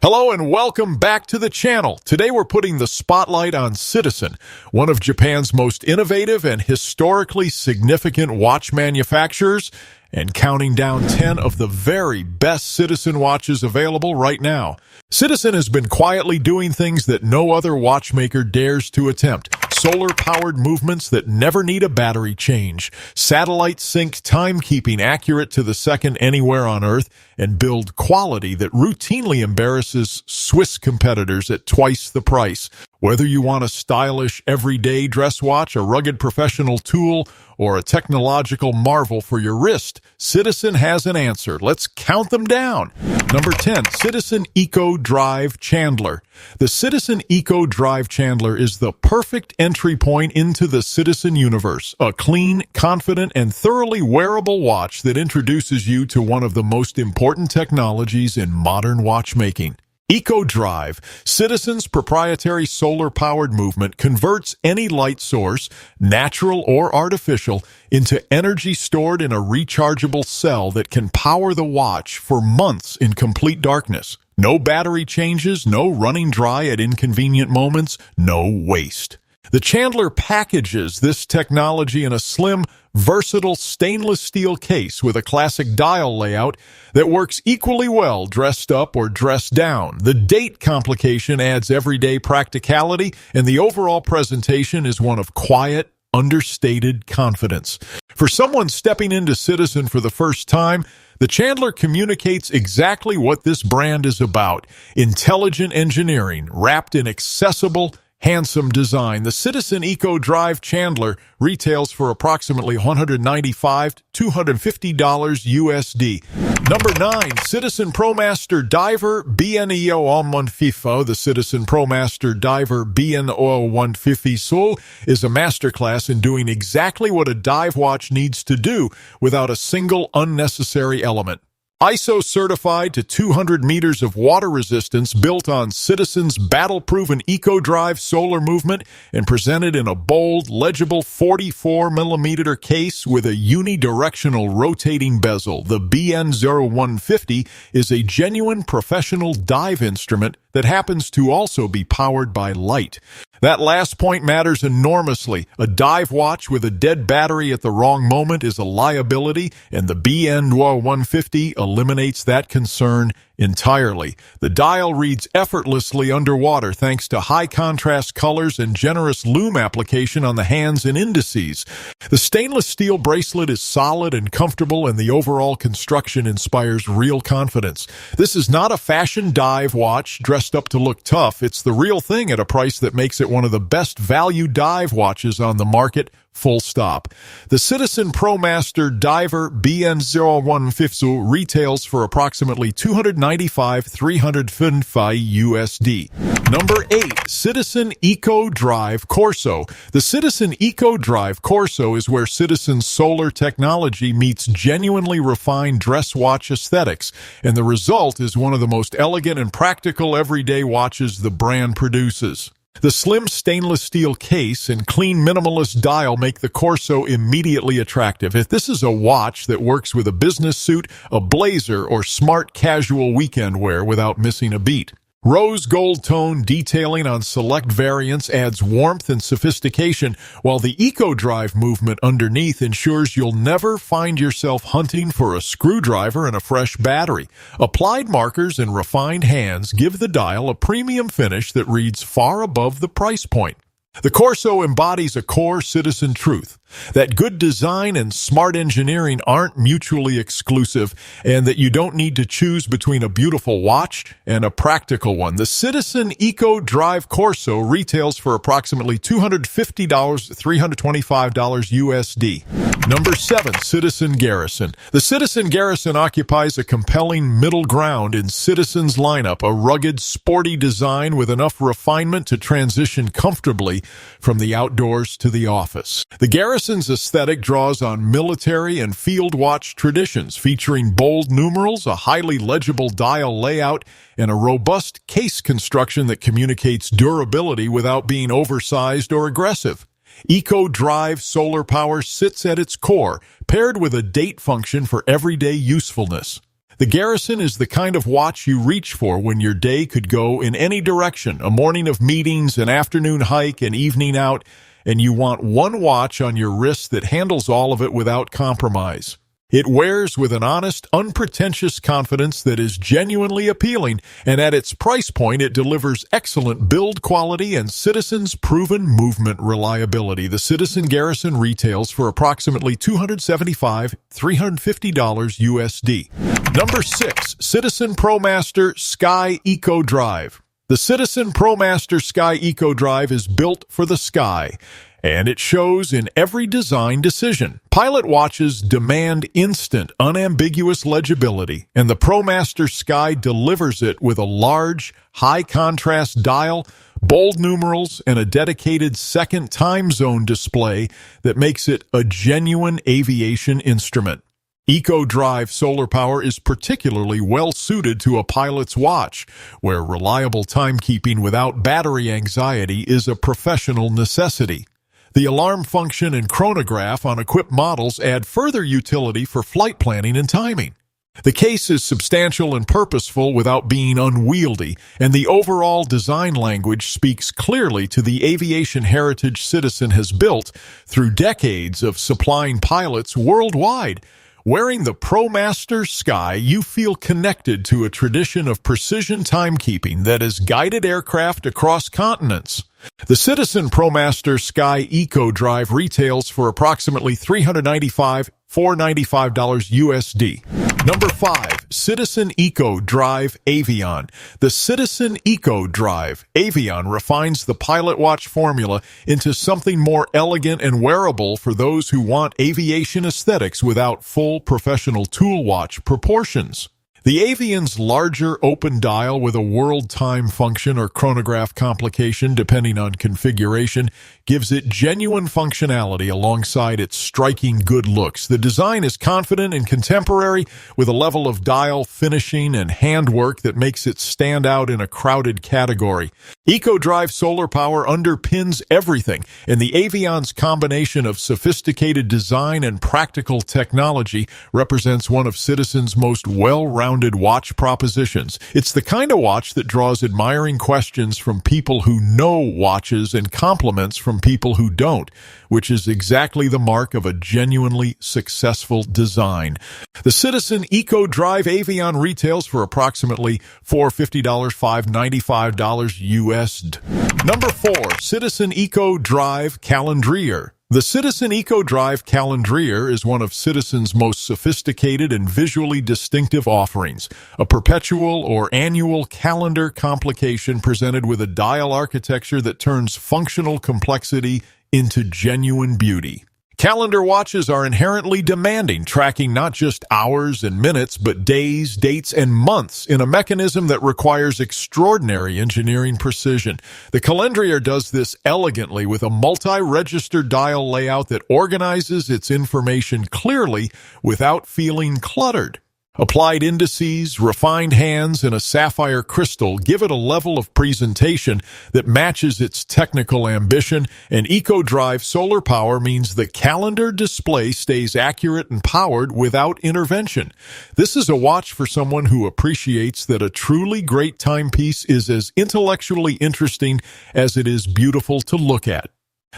Hello and welcome back to the channel. Today we're putting the spotlight on Citizen, one of Japan's most innovative and historically significant watch manufacturers, and counting down 10 of the very best Citizen watches available right now. Citizen has been quietly doing things that no other watchmaker dares to attempt. Solar-powered movements that never need a battery change, satellite-synced timekeeping accurate to the second anywhere on Earth, and build quality that routinely embarrasses Swiss competitors at twice the price. Whether you want a stylish, everyday dress watch, a rugged professional tool, or a technological marvel for your wrist, Citizen has an answer. Let's count them down. Number 10, Citizen Eco Drive Chandler. The Citizen Eco Drive Chandler is the perfect entry point into the Citizen universe, a clean, confident, and thoroughly wearable watch that introduces you to one of the most important technologies in modern watchmaking. Eco Drive, Citizen's proprietary solar-powered movement, converts any light source, natural or artificial, into energy stored in a rechargeable cell that can power the watch for months in complete darkness. No battery changes, no running dry at inconvenient moments, no waste. The Chandler packages this technology in a slim, versatile stainless steel case with a classic dial layout that works equally well dressed up or dressed down. The date complication adds everyday practicality, and the overall presentation is one of quiet, understated confidence. For someone stepping into Citizen for the first time, the Chandler communicates exactly what this brand is about: intelligent engineering wrapped in accessible, handsome design. The Citizen Eco Drive Chandler retails for approximately $195 to $250 USD. Number 9, Citizen Promaster Diver BNEO on150. The Citizen Promaster Diver BNEO 150 Soul is a masterclass in doing exactly what a dive watch needs to do without a single unnecessary element. ISO certified to 200 meters of water resistance, built on Citizen's battle-proven Eco Drive solar movement, and presented in a bold, legible 44mm case with a unidirectional rotating bezel. The BN0150 is a genuine professional dive instrument that happens to also be powered by light. That last point matters enormously. A dive watch with a dead battery at the wrong moment is a liability, and the BN150 eliminates that concern entirely. The dial reads effortlessly underwater thanks to high-contrast colors and generous lume application on the hands and indices. The stainless steel bracelet is solid and comfortable, and the overall construction inspires real confidence. This is not a fashion dive watch dressed up to look tough. It's the real thing at a price that makes it one of the best value dive watches on the market. Full stop. The Citizen Promaster Diver BN0150 retails for approximately $295–305 USD. Number 8, Citizen Eco Drive Corso. The Citizen Eco Drive Corso is where Citizen's solar technology meets genuinely refined dress watch aesthetics, and the result is one of the most elegant and practical everyday watches the brand produces. The slim stainless steel case and clean minimalist dial make the Corso immediately attractive. If this is a watch that works with a business suit, a blazer, or smart casual weekend wear without missing a beat. Rose gold tone detailing on select variants adds warmth and sophistication, while the Eco Drive movement underneath ensures you'll never find yourself hunting for a screwdriver and a fresh battery. Applied markers and refined hands give the dial a premium finish that reads far above the price point. The Corso embodies a core Citizen truth: that good design and smart engineering aren't mutually exclusive, and that you don't need to choose between a beautiful watch and a practical one. The Citizen Eco Drive Corso retails for approximately $250–325 USD. Number 7, Citizen Garrison. The Citizen Garrison occupies a compelling middle ground in Citizen's lineup, a rugged, sporty design with enough refinement to transition comfortably from the outdoors to the office. The Garrison's aesthetic draws on military and field watch traditions, featuring bold numerals, a highly legible dial layout, and a robust case construction that communicates durability without being oversized or aggressive. Eco Drive solar power sits at its core, paired with a date function for everyday usefulness. The Garrison is the kind of watch you reach for when your day could go in any direction, a morning of meetings, an afternoon hike, an evening out, and you want one watch on your wrist that handles all of it without compromise. It wears with an honest, unpretentious confidence that is genuinely appealing, and at its price point, it delivers excellent build quality and Citizen's proven movement reliability. The Citizen Garrison retails for approximately $275, $350 USD. Number 6, Citizen Promaster Sky Eco Drive. The Citizen Promaster Sky Eco Drive is built for the sky, and it shows in every design decision. Pilot watches demand instant, unambiguous legibility, and the Promaster Sky delivers it with a large, high-contrast dial, bold numerals, and a dedicated second time zone display that makes it a genuine aviation instrument. Eco Drive solar power is particularly well suited to a pilot's watch, where reliable timekeeping without battery anxiety is a professional necessity. The alarm function and chronograph on equipped models add further utility for flight planning and timing. The case is substantial and purposeful without being unwieldy, and the overall design language speaks clearly to the aviation heritage Citizen has built through decades of supplying pilots worldwide. Wearing the Promaster Sky, you feel connected to a tradition of precision timekeeping that has guided aircraft across continents. The Citizen Promaster Sky Eco Drive retails for approximately $395, $495 USD. Number 5, Citizen Eco Drive Avion. The Citizen Eco Drive Avion refines the pilot watch formula into something more elegant and wearable for those who want aviation aesthetics without full professional tool watch proportions. The Avion's larger open dial with a world time function or chronograph complication, depending on configuration, gives it genuine functionality alongside its striking good looks. The design is confident and contemporary, with a level of dial finishing and handwork that makes it stand out in a crowded category. EcoDrive solar power underpins everything, and the Avion's combination of sophisticated design and practical technology represents one of Citizen's most well-rounded watch propositions. It's the kind of watch that draws admiring questions from people who know watches and compliments from people who don't, which is exactly the mark of a genuinely successful design. The Citizen Eco Drive Avion retails for approximately $450, $595 USD. Number 4, Citizen Eco Drive Calendrier. The Citizen Eco Drive Calendrier is one of Citizen's most sophisticated and visually distinctive offerings, a perpetual or annual calendar complication presented with a dial architecture that turns functional complexity into genuine beauty. Calendar watches are inherently demanding, tracking not just hours and minutes, but days, dates, and months in a mechanism that requires extraordinary engineering precision. The Calendrier does this elegantly with a multi-register dial layout that organizes its information clearly without feeling cluttered. Applied indices, refined hands, and a sapphire crystal give it a level of presentation that matches its technical ambition, and EcoDrive solar power means the calendar display stays accurate and powered without intervention. This is a watch for someone who appreciates that a truly great timepiece is as intellectually interesting as it is beautiful to look at.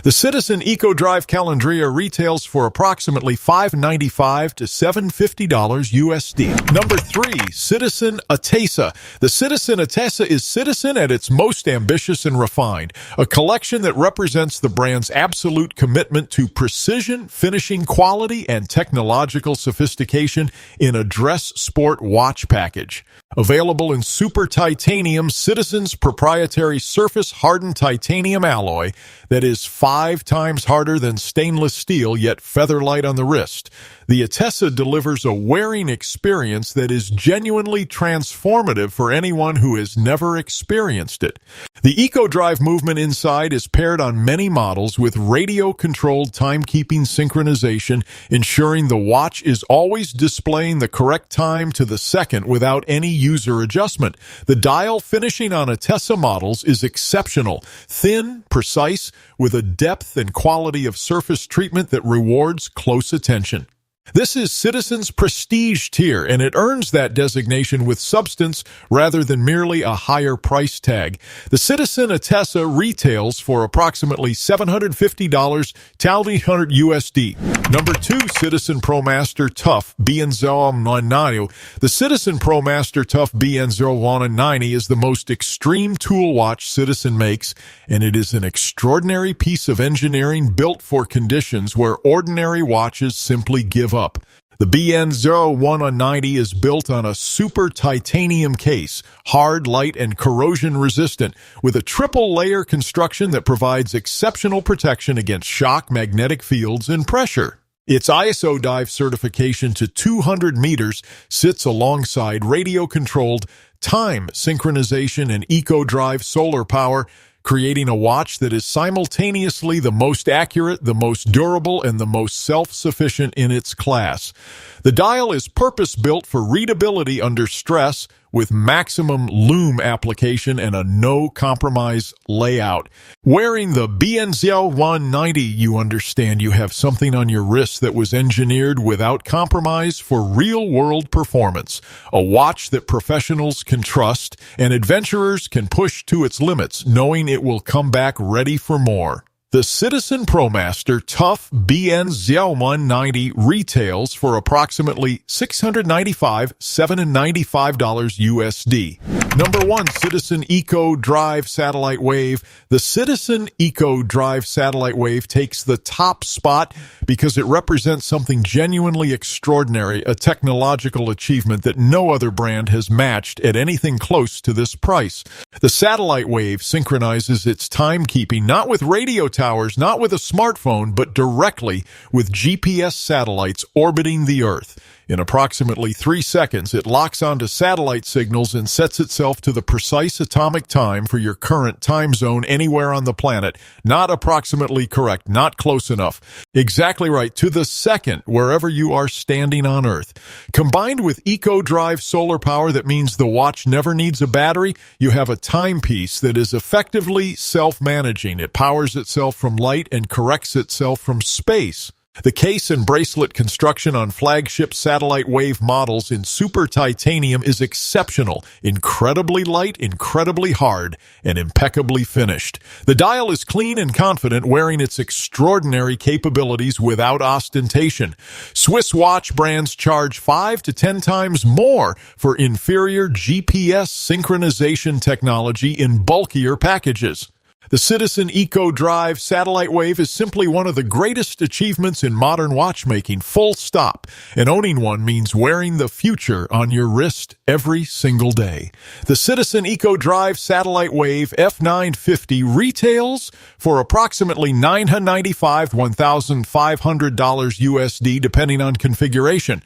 The Citizen EcoDrive Calendrier retails for approximately $595 to $750 USD. Number 3, Citizen Attesa. The Citizen Attesa is Citizen at its most ambitious and refined, a collection that represents the brand's absolute commitment to precision, finishing quality, and technological sophistication in a dress sport watch package. Available in super titanium, Citizen's proprietary surface-hardened titanium alloy that is 5 times harder than stainless steel, yet feather-light on the wrist. The Attesa delivers a wearing experience that is genuinely transformative for anyone who has never experienced it. The EcoDrive movement inside is paired on many models with radio-controlled timekeeping synchronization, ensuring the watch is always displaying the correct time to the second without any user adjustment. The dial finishing on Attesa models is exceptional, thin, precise, with a depth and quality of surface treatment that rewards close attention. This is Citizen's prestige tier, and it earns that designation with substance rather than merely a higher price tag. The Citizen Attesa retails for approximately $750 to $800 USD. Number 2, Citizen Promaster Tough BN090. The Citizen Promaster Tough BN090 is the most extreme tool watch Citizen makes, and it is an extraordinary piece of engineering built for conditions where ordinary watches simply give up. The BN0190 is built on a super titanium case, hard, light, and corrosion resistant, with a triple-layer construction that provides exceptional protection against shock, magnetic fields, and pressure. Its ISO dive certification to 200 meters sits alongside radio-controlled time synchronization and eco-drive solar power, creating a watch that is simultaneously the most accurate, the most durable, and the most self-sufficient in its class. The dial is purpose-built for readability under stress, with maximum lume application and a no-compromise layout. Wearing the BN0190, you understand you have something on your wrist that was engineered without compromise for real-world performance. A watch that professionals can trust and adventurers can push to its limits, knowing it will come back ready for more. The Citizen Promaster Tough BN0190 retails for approximately $695 $795 USD. Number 1, Citizen Eco Drive Satellite Wave. The Citizen Eco Drive Satellite Wave takes the top spot because it represents something genuinely extraordinary, a technological achievement that no other brand has matched at anything close to this price. The Satellite Wave synchronizes its timekeeping not with radio towers, not with a smartphone, but directly with GPS satellites orbiting the Earth. In approximately 3 seconds, it locks onto satellite signals and sets itself to the precise atomic time for your current time zone anywhere on the planet. Not approximately correct, not close enough. Exactly right, to the second, wherever you are standing on Earth. Combined with eco-drive solar power that means the watch never needs a battery, you have a timepiece that is effectively self-managing. It powers itself from light and corrects itself from space. The case and bracelet construction on flagship satellite wave models in super titanium is exceptional, incredibly light, incredibly hard, and impeccably finished. The dial is clean and confident, wearing its extraordinary capabilities without ostentation. Swiss watch brands charge 5 to 10 times more for inferior GPS synchronization technology in bulkier packages. The Citizen Eco Drive Satellite Wave is simply one of the greatest achievements in modern watchmaking, full stop. And owning one means wearing the future on your wrist every single day. The Citizen Eco Drive Satellite Wave F950 retails for approximately $995 $1,500 USD depending on configuration.